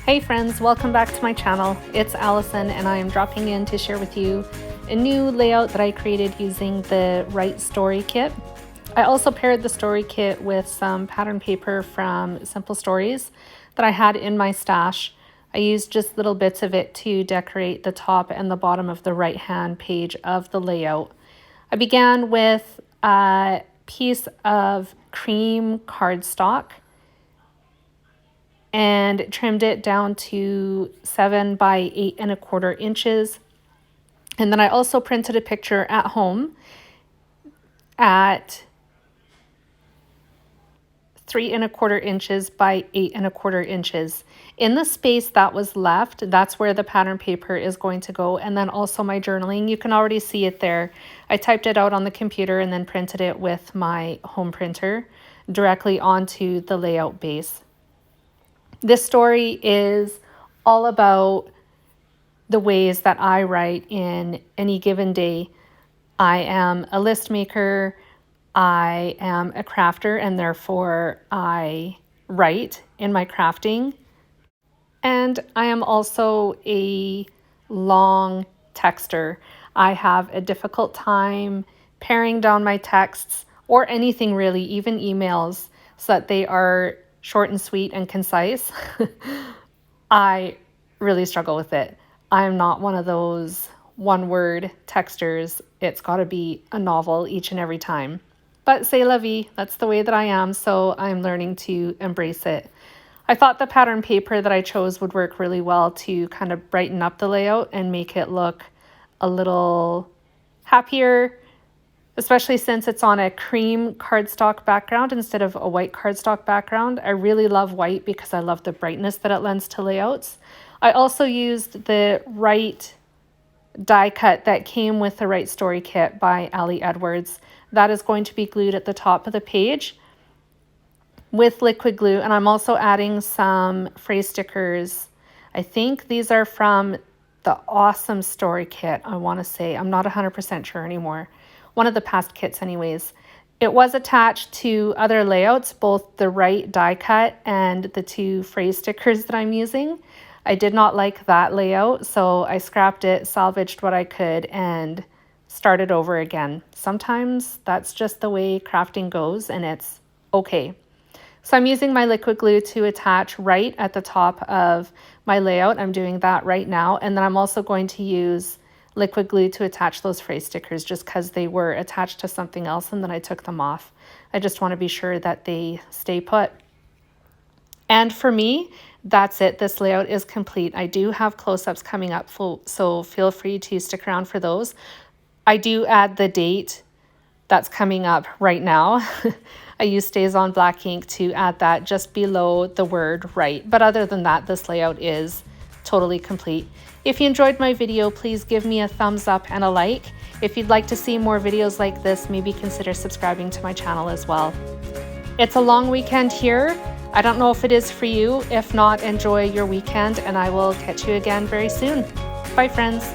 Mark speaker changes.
Speaker 1: Hey friends, welcome back to my channel. It's Allison and I am dropping in to share with you a new layout that I created using the Write Story Kit. I also paired the story kit with some pattern paper from Simple Stories that I had in my stash. I used just little bits of it to decorate the top and the bottom of the right hand page of the layout. I began with a piece of cream cardstock and trimmed it down to 7 by 8¼ inches. And then I also printed a picture at home at 3¼ inches by 8¼ inches. In the space that was left, that's where the pattern paper is going to go. And then also my journaling, you can already see it there. I typed it out on the computer and then printed it with my home printer directly onto the layout base. This story is all about the ways that I write in any given day. I am a list maker, I am a crafter, and therefore I write in my crafting. And I am also a long texter. I have a difficult time paring down my texts or anything really, even emails, so that they are short and sweet and concise. I really struggle with it. I'm not one of those one-word texters. It's got to be a novel each and every time. But c'est la vie, that's the way that I am, so I'm learning to embrace it. I thought the pattern paper that I chose would work really well to kind of brighten up the layout and make it look a little happier, especially since it's on a cream cardstock background instead of a white cardstock background. I really love white because I love the brightness that it lends to layouts. I also used the Write die cut that came with the Write Story Kit by Ali Edwards. That is going to be glued at the top of the page with liquid glue, and I'm also adding some phrase stickers. I think these are from the Awesome Story Kit, I want to say. I'm not 100% sure anymore. One of the past kits anyways. It was attached to other layouts, both the Write die cut and the 2 phrase stickers that I'm using. I did not like that layout, so I scrapped it, salvaged what I could, and started over again. Sometimes that's just the way crafting goes, and it's okay. So I'm using my liquid glue to attach right at the top of my layout. I'm doing that right now, and then I'm also going to use liquid glue to attach those phrase stickers just because they were attached to something else and then I took them off. I just want to be sure that they stay put. And for me, that's it. This layout is complete. I do have close-ups coming up, so feel free to stick around for those. I do add the date that's coming up right now. I use StazOn black ink to add that just below the word write. But other than that, this layout is totally complete. If you enjoyed my video, please give me a thumbs up and a like. If you'd like to see more videos like this, maybe consider subscribing to my channel as well. It's a long weekend here. I don't know if it is for you. If not, enjoy your weekend and I will catch you again very soon. Bye friends.